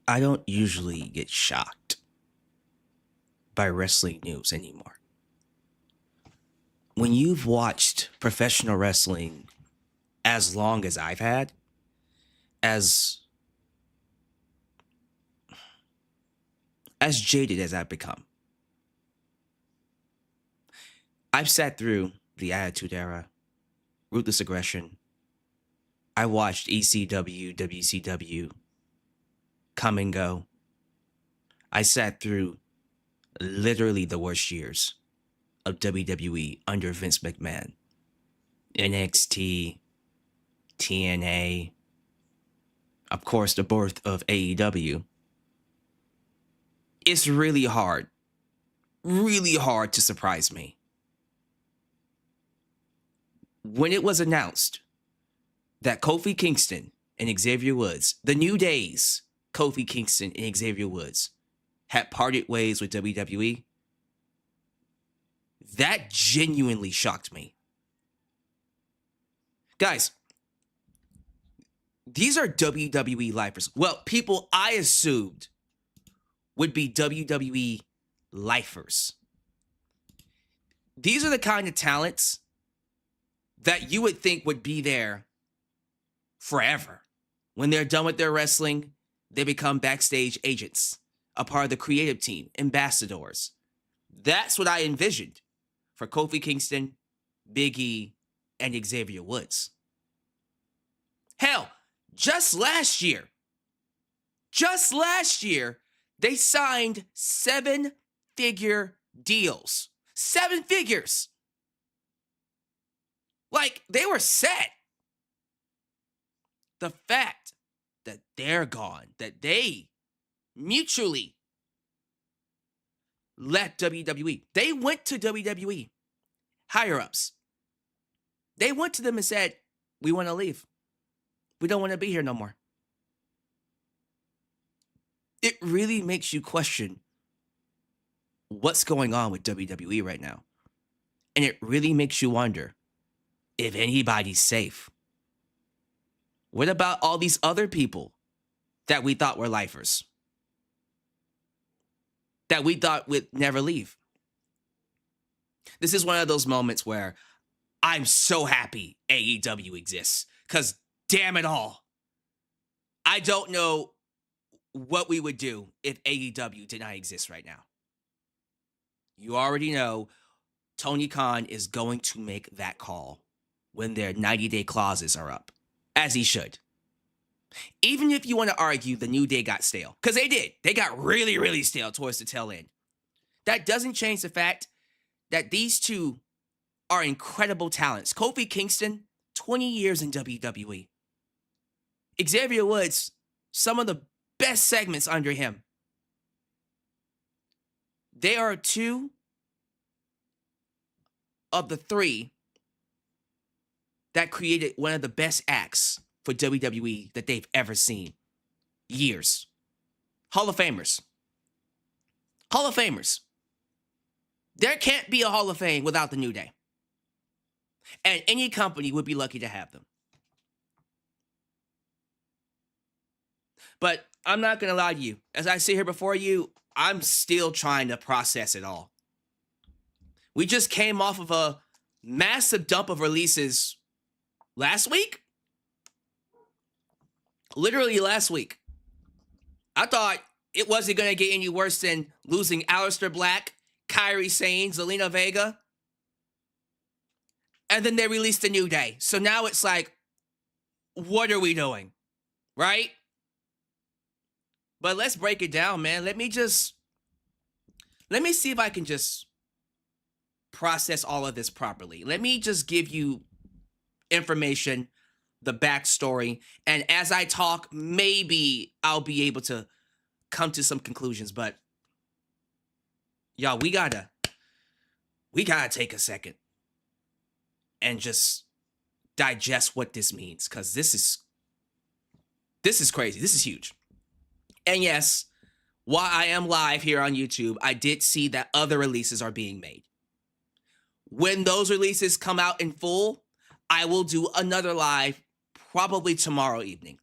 I don't usually get shocked by wrestling news anymore. When you've watched professional wrestling as long as I've had, as as jaded as I've become, I've sat through the Attitude Era, Ruthless Aggression. I watched ECW, WCW come and go. I sat through literally the worst years of WWE under Vince McMahon. NXT, TNA, of course, the birth of AEW. It's really hard to surprise me. When it was announced that Kofi Kingston and Xavier Woods, the New Day's Kofi Kingston and Xavier Woods, had parted ways with WWE, that genuinely shocked me. Guys, these are WWE lifers. Well, people I assumed would be WWE lifers. These are the kind of talents that you would think would be there forever. When they're done with their wrestling, they become backstage agents, a part of the creative team, ambassadors. That's what I envisioned for Kofi Kingston, Big E, and Xavier Woods. Hell, just last year, they signed 7-figure deals. 7 figures. Like, they were set. The fact that they're gone, that they mutually left WWE. They went to WWE higher-ups. They went to them and said, we want to leave. We don't want to be here no more. It really makes you question what's going on with WWE right now. And it really makes you wonder if anybody's safe. What about all these other people that we thought were lifers? That we thought would never leave? This is one of those moments where I'm so happy AEW exists. Because damn it all, I don't know what we would do if AEW did not exist right now. You already know Tony Khan is going to make that call when their 90-day clauses are up, as he should. Even if you want to argue the New Day got stale, because they did. They got really, really stale towards the tail end. That doesn't change the fact that these two are incredible talents. Kofi Kingston, 20 years in WWE. Xavier Woods, some of the best segments under him. They are 2 of the 3 that created one of the best acts for WWE that they've ever seen. Years. Hall of Famers. Hall of Famers. There can't be a Hall of Fame without the New Day. And any company would be lucky to have them. But I'm not going to lie to you. As I sit here before you, I'm still trying to process it all. We just came off of a massive dump of releases last week. Literally last week. I thought it wasn't going to get any worse than losing Aleister Black, Kairi Sane, Zelina Vega. And then they released the New Day. So now it's like, what are we doing? Right? But let's break it down, man. Let me see if I can just process all of this properly. Let me just give you information, the backstory, and as I talk, maybe I'll be able to come to some conclusions. But y'all, we gotta take a second and just digest what this means, because this is crazy. This is huge. And yes, while I am live here on YouTube, I did see that other releases are being made. When those releases come out in full, I will do another live probably tomorrow evening.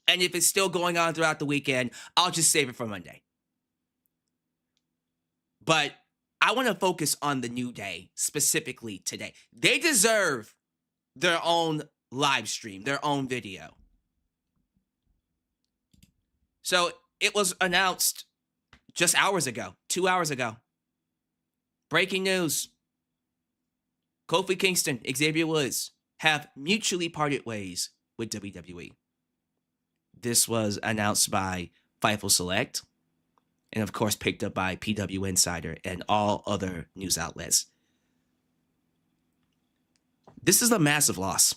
And if it's still going on throughout the weekend, I'll just save it for Monday. But I want to focus on the New Day specifically today. They deserve their own live stream, their own video. So it was announced just hours ago, 2 hours ago. Breaking news. Kofi Kingston, Xavier Woods have mutually parted ways with WWE. This was announced by Fightful Select and, of course, picked up by PW Insider and all other news outlets. This is a massive loss.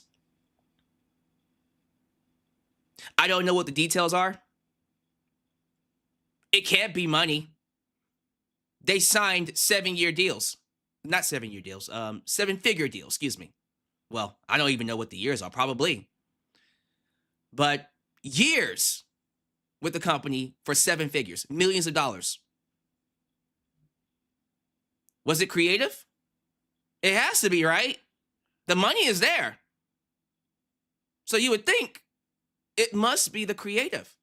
I don't know what the details are. It can't be money. They signed 7-year deals. Not 7-year deals, 7-figure deals, excuse me. Well, I don't even know what the years are, probably. But years with the company for 7 figures, millions of dollars. Was it creative? It has to be, right? The money is there. So you would think it must be the creative.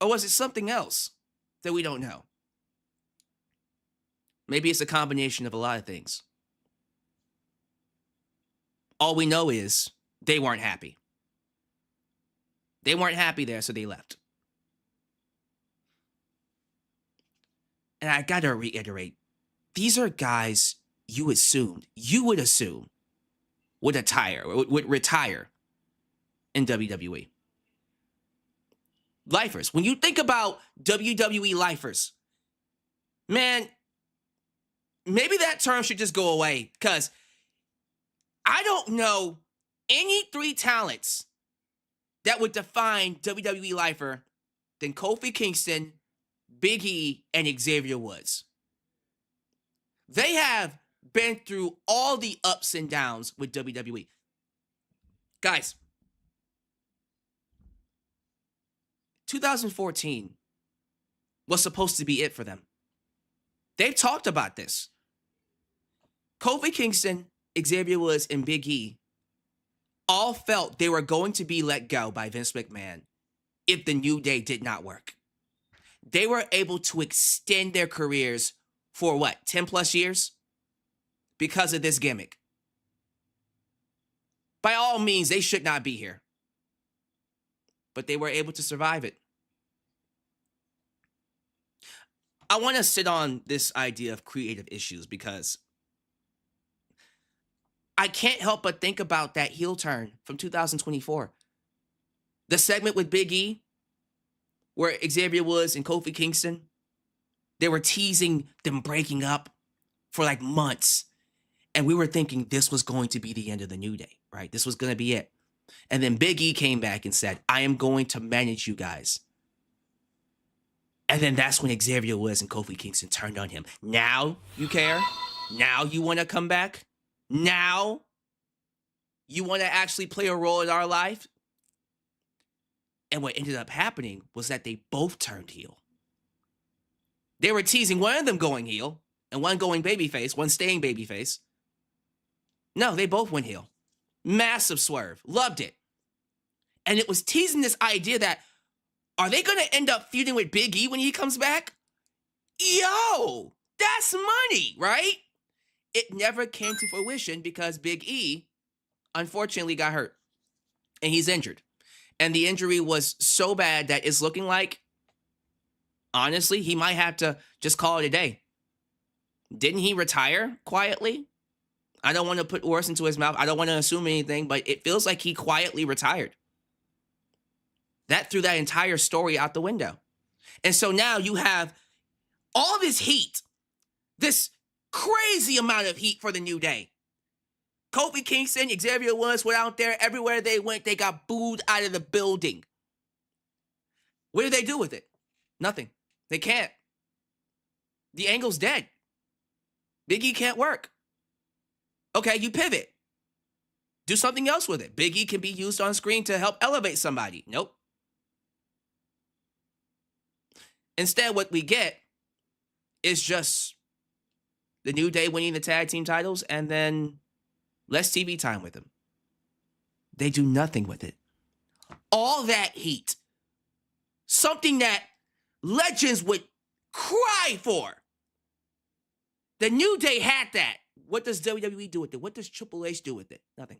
Or was it something else that we don't know? Maybe it's a combination of a lot of things. All we know is they weren't happy. They weren't happy there, so they left. And I gotta reiterate, these are guys you would assume would retire in WWE. Lifers. When you think about WWE lifers, man, maybe that term should just go away, because I don't know any 3 talents that would define WWE lifer than Kofi Kingston, Big E, and Xavier Woods. They have been through all the ups and downs with WWE. Guys, 2014 was supposed to be it for them. They've talked about this. Kofi Kingston, Xavier Woods, and Big E all felt they were going to be let go by Vince McMahon if the New Day did not work. They were able to extend their careers for what, 10 plus years? Because of this gimmick. By all means, they should not be here. But they were able to survive it. I want to sit on this idea of creative issues because I can't help but think about that heel turn from 2024. The segment with Big E, where Xavier Woods and Kofi Kingston, they were teasing them breaking up for like months. And we were thinking this was going to be the end of the New Day, right? This was going to be it. And then Big E came back and said, I am going to manage you guys. And then that's when Xavier Woods and Kofi Kingston turned on him. Now you care? Now you want to come back? Now you want to actually play a role in our life? And what ended up happening was that they both turned heel. They were teasing one of them going heel and one going babyface, one staying babyface. No, they both went heel. Massive swerve. Loved it. And it was teasing this idea that, are they going to end up feuding with Big E when he comes back? Yo, that's money, right? It never came to fruition because Big E, unfortunately, got hurt. And he's injured. And the injury was so bad that it's looking like, honestly, he might have to just call it a day. Didn't he retire quietly? I don't want to put words into his mouth. I don't want to assume anything, but it feels like he quietly retired. That threw that entire story out the window. And so now you have all this heat, this crazy amount of heat for the New Day. Kofi Kingston, Xavier Woods went out there. Everywhere they went, they got booed out of the building. What do they do with it? Nothing. They can't. The angle's dead. Big E can't work. Okay, you pivot. Do something else with it. Big E can be used on screen to help elevate somebody. Nope. Instead, what we get is just the New Day winning the tag team titles and then less TV time with them. They do nothing with it. All that heat, Something that legends would cry for. The New Day had that. What does WWE do with it? What does Triple H do with it? Nothing.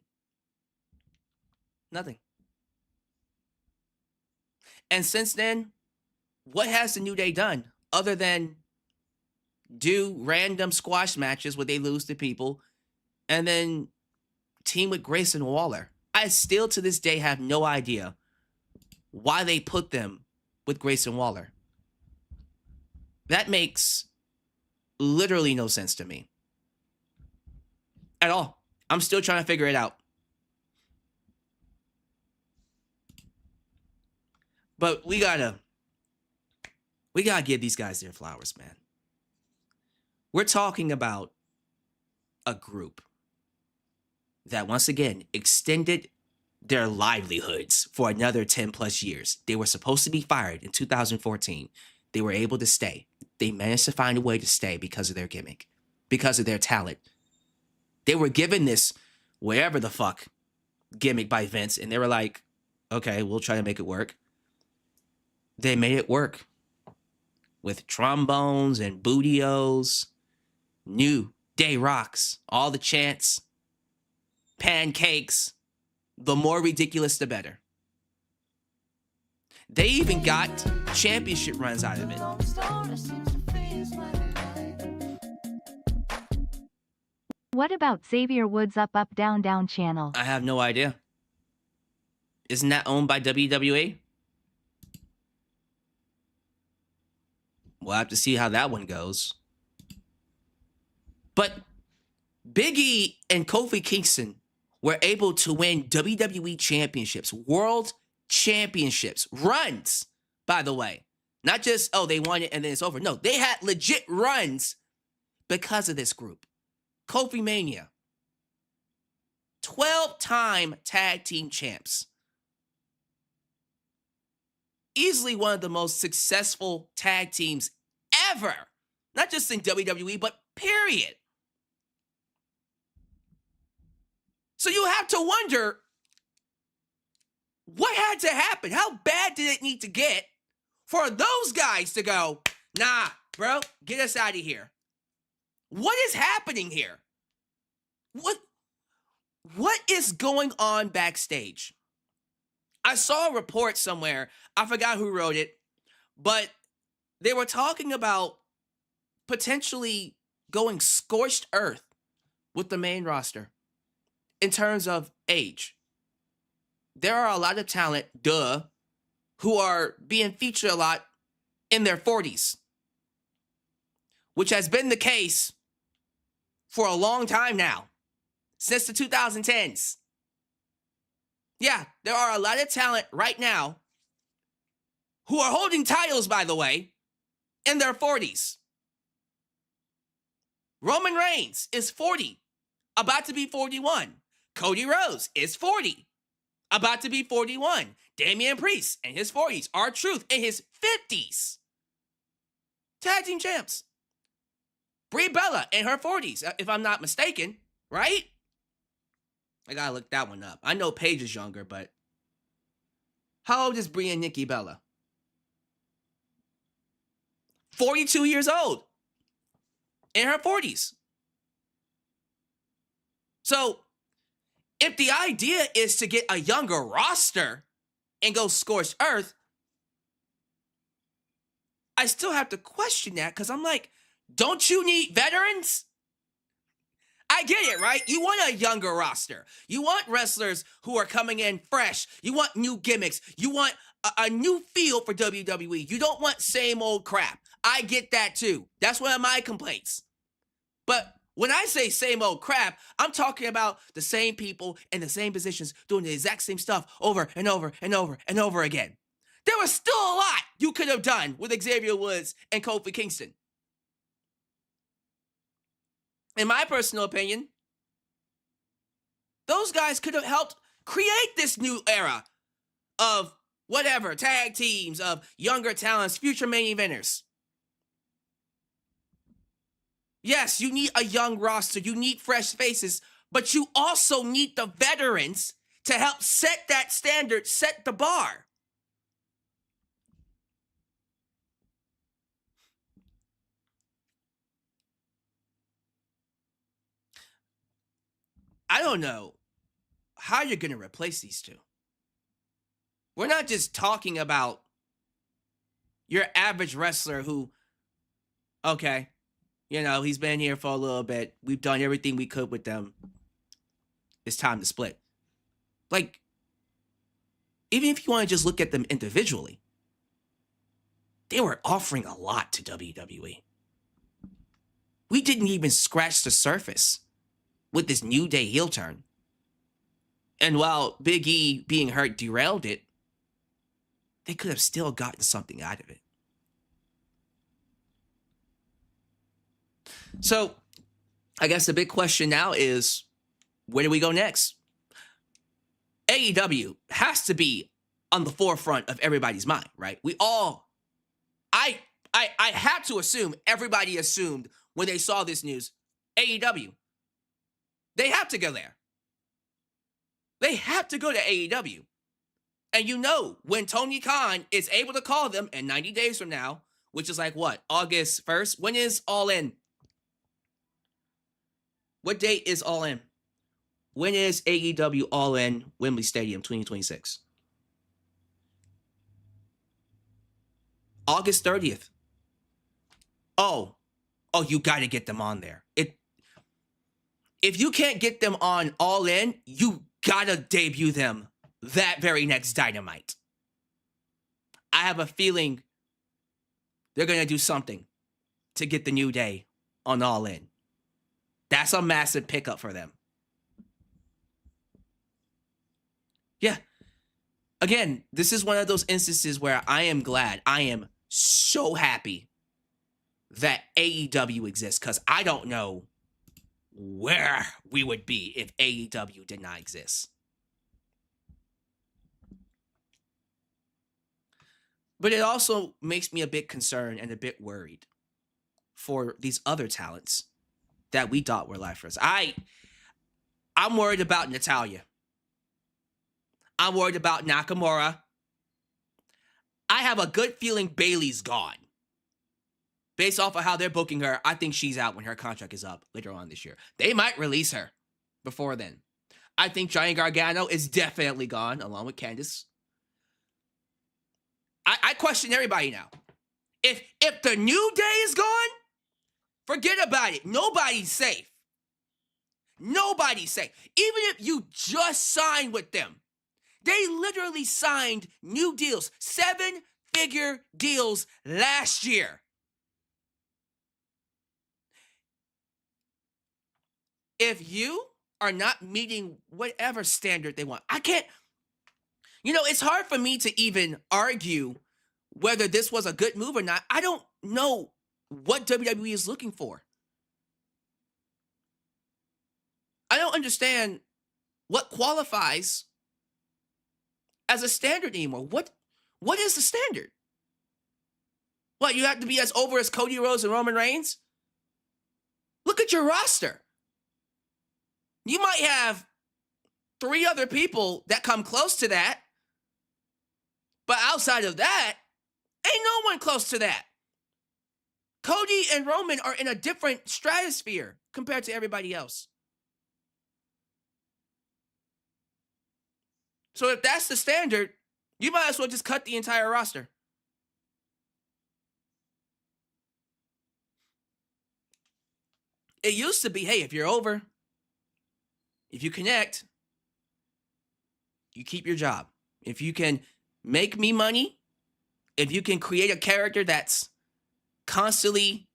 Nothing. And since then, what has the New Day done other than do random squash matches where they lose to people and then team with Grayson Waller? I still to this day have no idea why they put them with Grayson Waller. That makes literally no sense to me. At all. I'm still trying to figure it out. But we gotta give these guys their flowers, man. We're talking about a group that once again extended their livelihoods for another 10 plus years. They were supposed to be fired in 2014. They were able to stay. They managed to find a way to stay because of their gimmick, because of their talent. They were given this wherever the fuck gimmick by Vince, and they were like, okay, we'll try to make it work. They made it work with trombones and bootios, New Day rocks, all the chants, pancakes. The more ridiculous, the better. They even got championship runs out of it. What about Xavier Woods' Up Up Down Down channel? I have no idea. Isn't that owned by WWE? We'll have to see how that one goes. But Big E and Kofi Kingston were able to win WWE championships, world championships, runs, by the way. Not just, oh, they won it and then it's over. No, they had legit runs because of this group. Kofi Mania. 12-time tag team champs. Easily one of the most successful tag teams ever. Not just in WWE, but period. So you have to wonder, what had to happen? How bad did it need to get for those guys to go, nah, bro, get us out of here? What is happening here? What is going on backstage? I saw a report somewhere. I forgot who wrote it, but they were talking about potentially going scorched earth with the main roster in terms of age. There are a lot of talent, who are being featured a lot in their 40s, which has been the case for a long time now, since the 2010s. Yeah, there are a lot of talent right now who are holding titles, by the way, in their 40s. Roman Reigns is 40, about to be 41. Cody Rhodes is 40, about to be 41. Damian Priest in his 40s. R-Truth in his 50s. Tag team champs. Brie Bella in her 40s, if I'm not mistaken, right? I gotta look that one up. I know Paige is younger, but how old is Brie and Nikki Bella? 42 years old. In her 40s. So, if the idea is to get a younger roster and go scorched earth, I still have to question that because I'm like, don't you need veterans? I get it, right? You want a younger roster. You want wrestlers who are coming in fresh. You want new gimmicks. You want a new feel for WWE. You don't want same old crap. I get that too. That's one of my complaints. But when I say same old crap, I'm talking about the same people in the same positions doing the exact same stuff over and over and over and over again. There was still a lot you could have done with Xavier Woods and Kofi Kingston. In my personal opinion, those guys could have helped create this new era of whatever, tag teams, of younger talents, future main eventers. Yes, you need a young roster, you need fresh faces, but you also need the veterans to help set that standard, set the bar. I don't know how you're going to replace these two. We're not just talking about your average wrestler who, okay, you know, he's been here for a little bit. We've done everything we could with them. It's time to split. Like, even if you want to just look at them individually, they were offering a lot to WWE. We didn't even scratch the surface with this New Day heel turn. And while Big E being hurt derailed it, they could have still gotten something out of it. So, I guess the big question now is, where do we go next? AEW has to be on the forefront of everybody's mind, right? We all, I had to assume, everybody assumed when they saw this news, AEW. They have to go there. They have to go to AEW. And you know, when Tony Khan is able to call them in 90 days from now, which is like what, August 1st? When is All In? What date is All In? When is AEW All In Wembley Stadium 2026? August 30th. Oh, you got to get them on there. If you can't get them on All In, you got to debut them that very next Dynamite. I have a feeling they're going to do something to get the New Day on All In. That's a massive pickup for them. Yeah. Again, this is one of those instances where I am glad, I am so happy that AEW exists, because I don't know where we would be if AEW did not exist. But it also makes me a bit concerned and a bit worried for these other talents that we thought were lifers. I'm worried about Natalya. I'm worried about Nakamura. I have a good feeling Bayley's gone. Based off of how they're booking her, I think she's out when her contract is up later on this year. They might release her before then. I think Johnny Gargano is definitely gone, along with Candice. I question everybody now. If the New Day is gone, forget about it. Nobody's safe. Nobody's safe. Even if you just signed with them. They literally signed new deals, 7-figure deals last year. If you are not meeting whatever standard they want, I can't, it's hard for me to even argue whether this was a good move or not. I don't know what WWE is looking for. I don't understand what qualifies as a standard anymore. What is the standard? What, you have to be as over as Cody Rhodes and Roman Reigns? Look at your roster. You might have 3 other people that come close to that. But outside of that, ain't no one close to that. Cody and Roman are in a different stratosphere compared to everybody else. So if that's the standard, you might as well just cut the entire roster. It used to be, hey, if you're over, if you connect, you keep your job. If you can make me money, if you can create a character that's constantly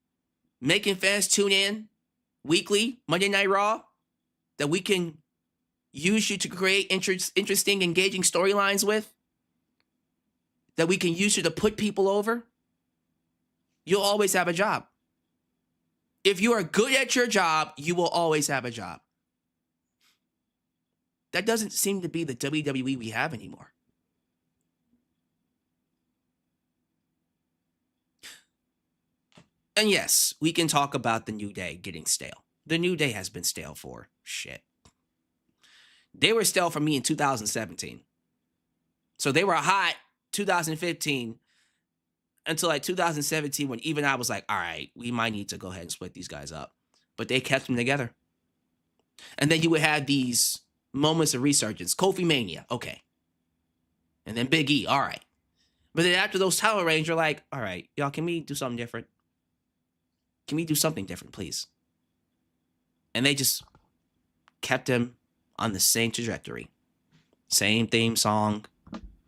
making fans tune in weekly, Monday Night Raw, that we can use you to create interesting, engaging storylines with, that we can use you to put people over, you'll always have a job. If you are good at your job, you will always have a job. That doesn't seem to be the WWE we have anymore. And yes, we can talk about the New Day getting stale. The New Day has been stale for shit. They were stale for me in 2017. So they were hot 2015 until like 2017 when even I was like, all right, we might need to go ahead and split these guys up. But they kept them together. And then you would have these moments of resurgence. Kofi Mania, okay. And then Big E, all right. But then after those title reigns, you're like, all right, y'all, can we do something different? Can we do something different, please? And they just kept him on the same trajectory. Same theme song,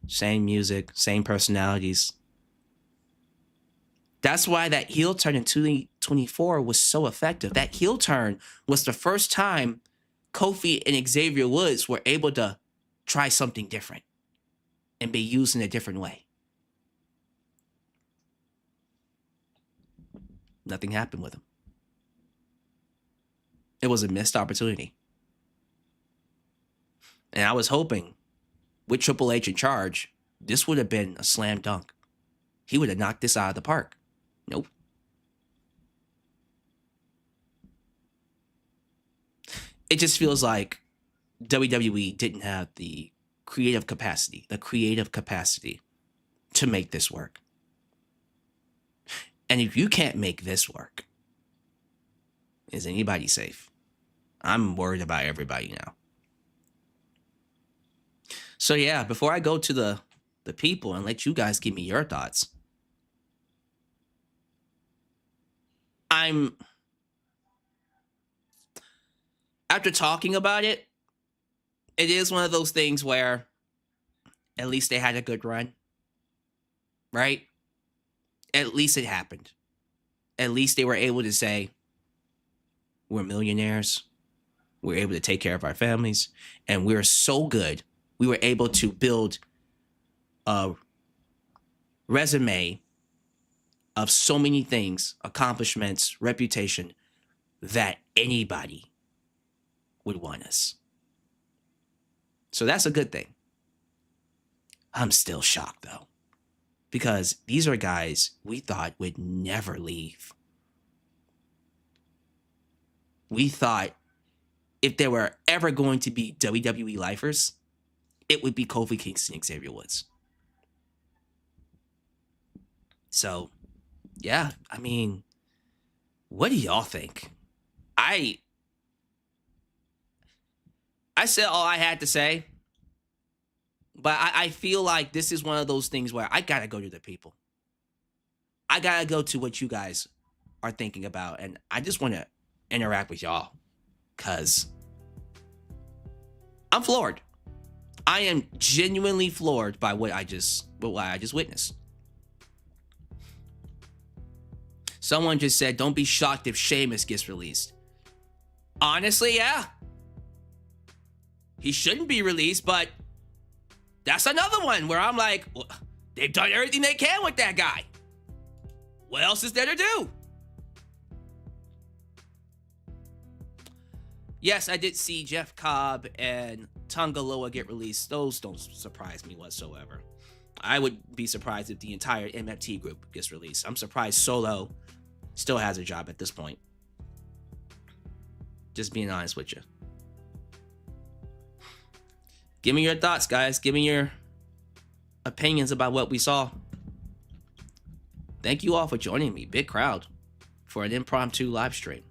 same music, same personalities. That's why that heel turn in 2024 was so effective. That heel turn was the first time Kofi and Xavier Woods were able to try something different and be used in a different way. Nothing happened with him. It was a missed opportunity. And I was hoping with Triple H in charge, this would have been a slam dunk. He would have knocked this out of the park. Nope. It just feels like WWE didn't have the creative capacity to make this work. And if you can't make this work, is anybody safe? I'm worried about everybody now. So yeah, before I go to the people and let you guys give me your thoughts, after talking about it, it is one of those things where at least they had a good run, right? At least it happened. At least they were able to say, we're millionaires. We're able to take care of our families. And we're so good. We were able to build a resume of so many things, accomplishments, reputation, that anybody would want us. So that's a good thing. I'm still shocked, though, because these are guys we thought would never leave. We thought if there were ever going to be WWE lifers, it would be Kofi Kingston Xavier Woods. So, yeah, I mean, what do y'all think? I said all I had to say, but I feel like this is one of those things where I gotta go to the people. I gotta go to what you guys are thinking about, and I just want to interact with y'all, because I'm floored. I am genuinely floored by what I just witnessed. Someone just said, don't be shocked if Sheamus gets released. Honestly, yeah. He shouldn't be released, but that's another one where I'm like, well, they've done everything they can with that guy. What else is there to do? Yes, I did see Jeff Cobb and Tongaloa get released. Those don't surprise me whatsoever. I would be surprised if the entire MFT group gets released. I'm surprised Solo still has a job at this point. Just being honest with you. Give me your thoughts, guys. Give me your opinions about what we saw. Thank you all for joining me. Big crowd for an impromptu live stream.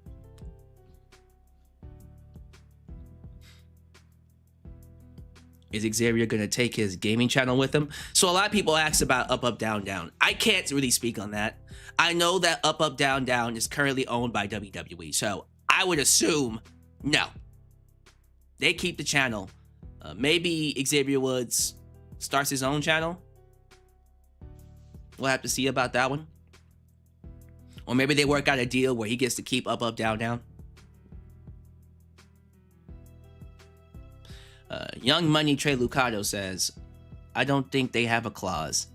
Is Xavier going to take his gaming channel with him? So a lot of people ask about Up, Up, Down, Down. I can't really speak on that. I know that Up, Up, Down, Down is currently owned by WWE. So I would assume no. They keep the channel. Maybe Xavier Woods starts his own channel. We'll have to see about that one. Or maybe they work out a deal where he gets to keep Up, Up, Down, Down. Young Money Trey Lucado says, I don't think they have a clause.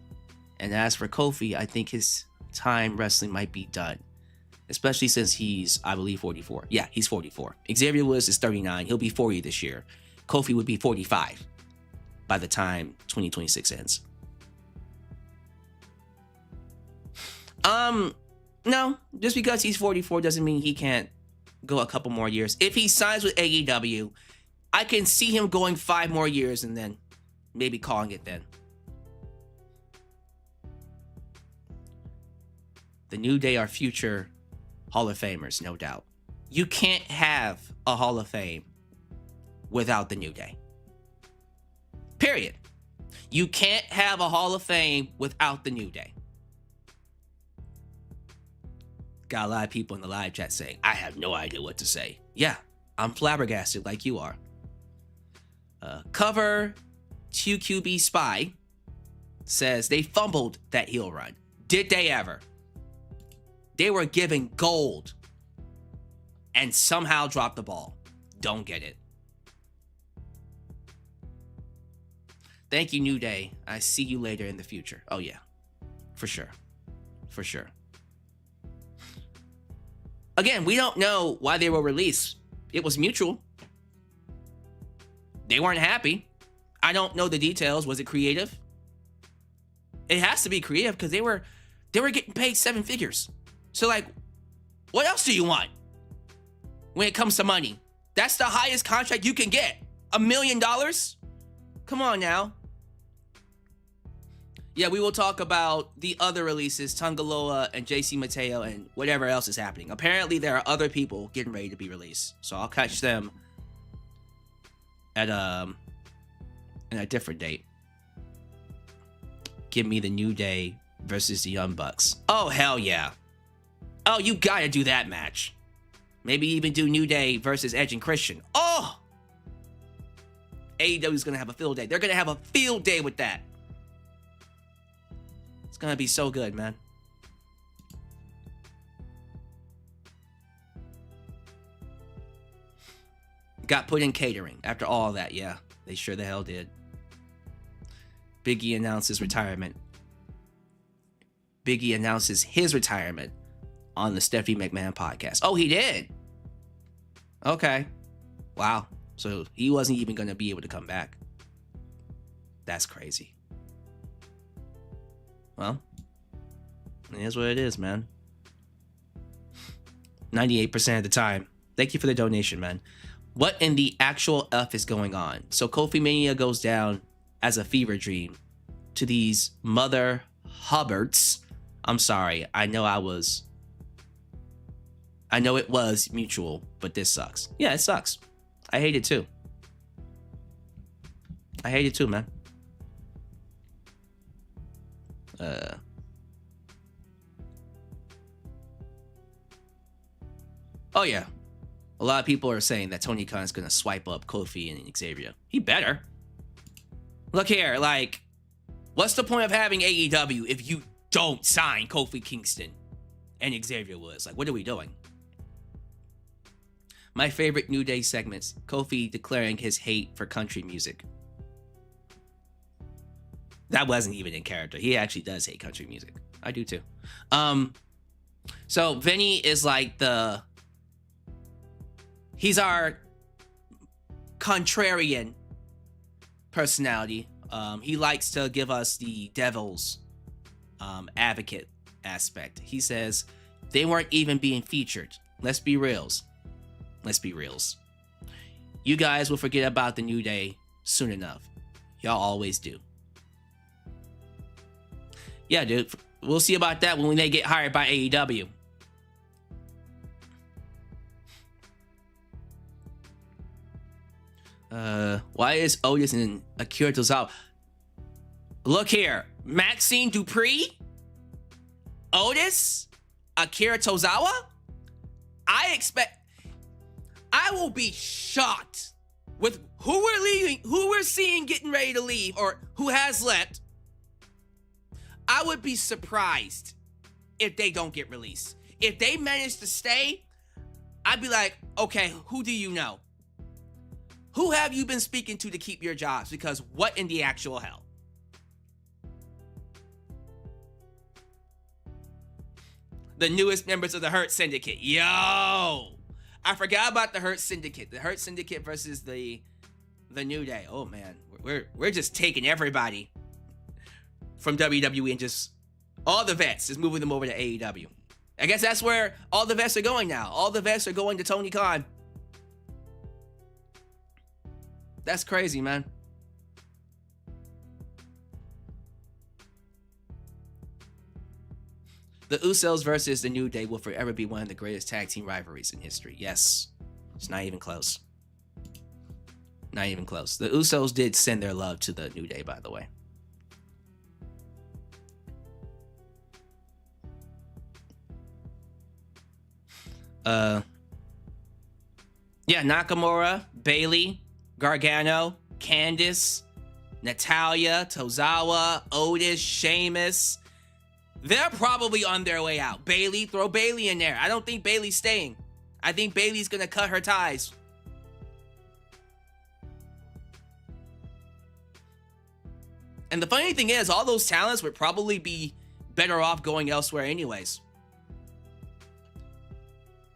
And as for Kofi, I think his time wrestling might be done. Especially since he's, I believe, 44. Yeah, he's 44. Xavier Woods is 39. He'll be 40 this year. Kofi would be 45 by the time 2026 ends. No, just because he's 44 doesn't mean he can't go a couple more years. If he signs with AEW, I can see him going 5 more years and then maybe calling it then. The New Day are future Hall of Famers, no doubt. You can't have a Hall of Fame without the New Day. Period. You can't have a Hall of Fame without the New Day. Got a lot of people in the live chat saying, I have no idea what to say. Yeah, I'm flabbergasted like you are. Cover 2QB Spy says they fumbled that heel run. Did they ever? They were given gold and somehow dropped the ball. Don't get it. Thank you, New Day. I see you later in the future. Oh, yeah. For sure. For sure. Again, we don't know why they were released. It was mutual. They weren't happy. I don't know the details. Was it creative? It has to be creative because they were getting paid 7 figures. So, like, what else do you want when it comes to money? That's the highest contract you can get. $1 million? Come on now. Yeah, we will talk about the other releases, Tungaloa and JC Mateo and whatever else is happening. Apparently, there are other people getting ready to be released. So I'll catch them at in a different date. Give me the New Day versus the Young Bucks. Oh, hell yeah. Oh, you gotta do that match. Maybe even do New Day versus Edge and Christian. Oh! AEW's gonna have a field day. They're gonna have a field day with that. It's gonna be so good, man. Got put in catering after all that, yeah. They sure the hell did. Big E announces retirement. Big E announces his retirement on the Stephanie McMahon podcast. Oh, he did? Okay. Wow. So he wasn't even going to be able to come back. That's crazy. Well, it is what it is, man. 98% of the time. Thank you for the donation, man. What in the actual F is going on? So Kofi Mania goes down as a fever dream to these mother hubbards. I'm sorry. I know it was mutual, but this sucks. Yeah, it sucks. I hate it too. I hate it too, man. Oh yeah. A lot of people are saying that Tony Khan is going to swipe up Kofi and Xavier. He better. Look here, like, what's the point of having AEW if you don't sign Kofi Kingston and Xavier Woods? Like, what are we doing? My favorite New Day segments, Kofi declaring his hate for country music. That wasn't even in character. He actually does hate country music. I do too. So Vinny is like he's our contrarian personality. He likes to give us the devil's advocate aspect. He says they weren't even being featured. Let's be reals. You guys will forget about the New Day soon enough. Y'all always do. Yeah, dude. We'll see about that when they get hired by AEW. Why is Otis and Akira Tozawa? Look here. Maxine Dupree? Otis? Akira Tozawa? I will be shocked with who we're leaving, who we're seeing getting ready to leave, or who has left. I would be surprised if they don't get released. If they manage to stay, I'd be like, okay, who do you know? Who have you been speaking to keep your jobs? Because what in the actual hell? The newest members of the Hurt Syndicate. Yo! I forgot about the Hurt Syndicate. The Hurt Syndicate versus the New Day. Oh man, we're just taking everybody from WWE and just all the vets, just moving them over to AEW. I guess that's where all the vets are going now. All the vets are going to Tony Khan. That's crazy, man. The Usos versus the New Day will forever be one of the greatest tag team rivalries in history. Yes, it's not even close. Not even close. The Usos did send their love to the New Day, by the way. Yeah, Nakamura, Bayley, Gargano, Candice, Natalya, Tozawa, Otis, Sheamus. They're probably on their way out. Bayley, throw Bayley in there. I don't think Bayley's staying. I think Bayley's gonna cut her ties. And the funny thing is, all those talents would probably be better off going elsewhere anyways.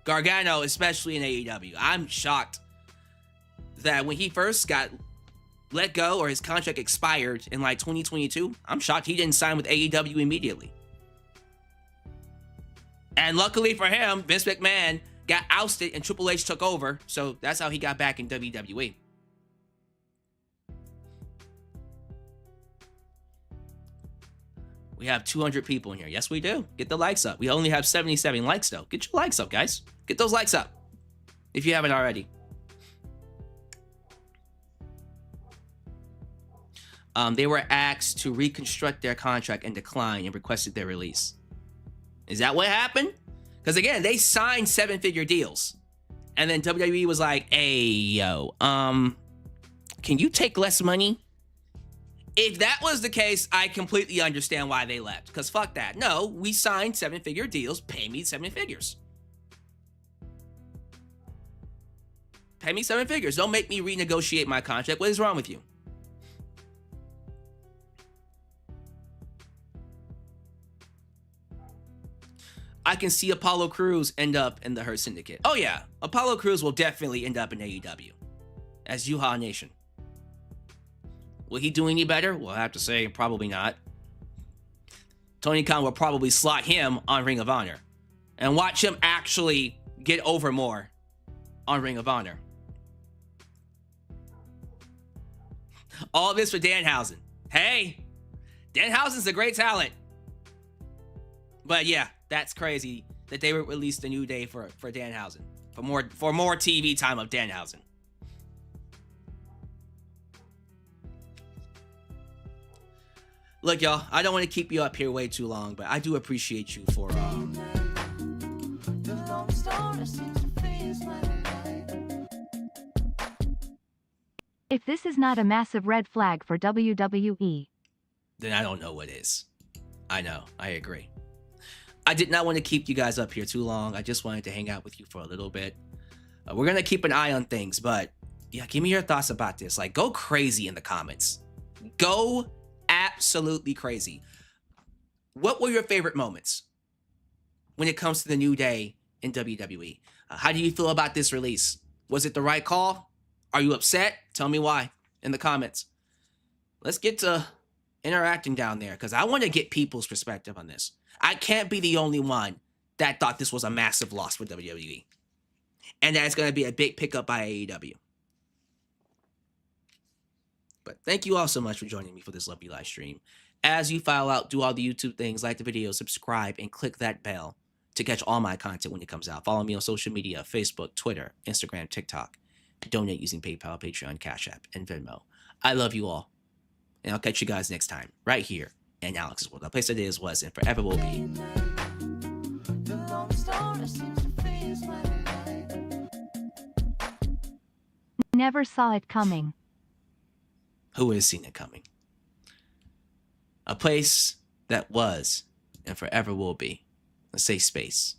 Gargano, especially in AEW. I'm shocked that when he first got let go or his contract expired in like 2022, I'm shocked he didn't sign with AEW immediately. And luckily for him, Vince McMahon got ousted and Triple H took over, so that's how he got back in WWE. We have 200 people in here. Yes, we do. Get the likes up. We only have 77 likes, though. Get your likes up, guys. Get those likes up if you haven't already. They were asked to reconstruct their contract and declined and requested their release. Is that what happened? Because again, they signed 7-figure deals. And then WWE was like, hey, yo, can you take less money? If that was the case, I completely understand why they left. Because fuck that. No, we signed 7-figure deals. Pay me 7 figures. Pay me 7 figures. Don't make me renegotiate my contract. What is wrong with you? I can see Apollo Crews end up in the Hurt Syndicate. Oh yeah, Apollo Crews will definitely end up in AEW as Yuha Nation. Will he do any better? Well, I have to say, probably not. Tony Khan will probably slot him on Ring of Honor and watch him actually get over more on Ring of Honor. All this for Danhausen. Hey, Danhausen's a great talent. But yeah, that's crazy that they would release the New Day for Danhausen. For more TV time of Danhausen. Look, y'all, I don't want to keep you up here way too long, but I do appreciate you for If this is not a massive red flag for WWE, then I don't know what is. I know, I agree. I did not want to keep you guys up here too long. I just wanted to hang out with you for a little bit. We're going to keep an eye on things, but yeah, give me your thoughts about this. Like, go crazy in the comments. Go absolutely crazy. What were your favorite moments when it comes to the New Day in WWE? How do you feel about this release? Was it the right call? Are you upset? Tell me why in the comments. Let's get to interacting down there because I want to get people's perspective on this. I can't be the only one that thought this was a massive loss for WWE and that it's going to be a big pickup by AEW. But thank you all so much for joining me for this lovely live stream. As you file out, do all the YouTube things, like the video, subscribe, and click that bell to catch all my content when it comes out. Follow me on social media, Facebook, Twitter, Instagram, TikTok. Donate using PayPal, Patreon, Cash App, and Venmo. I love you all. And I'll catch you guys next time, right here in Alyx's World. The place that is, was, and forever will be. never saw it coming. Who has seen it coming? A place that was and forever will be a safe space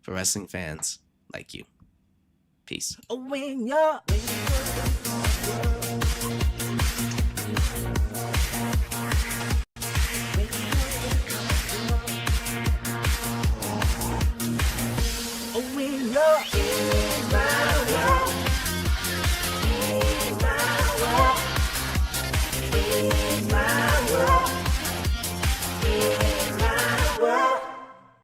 for wrestling fans like you. Peace. Oh, when you're... Oh, when you're...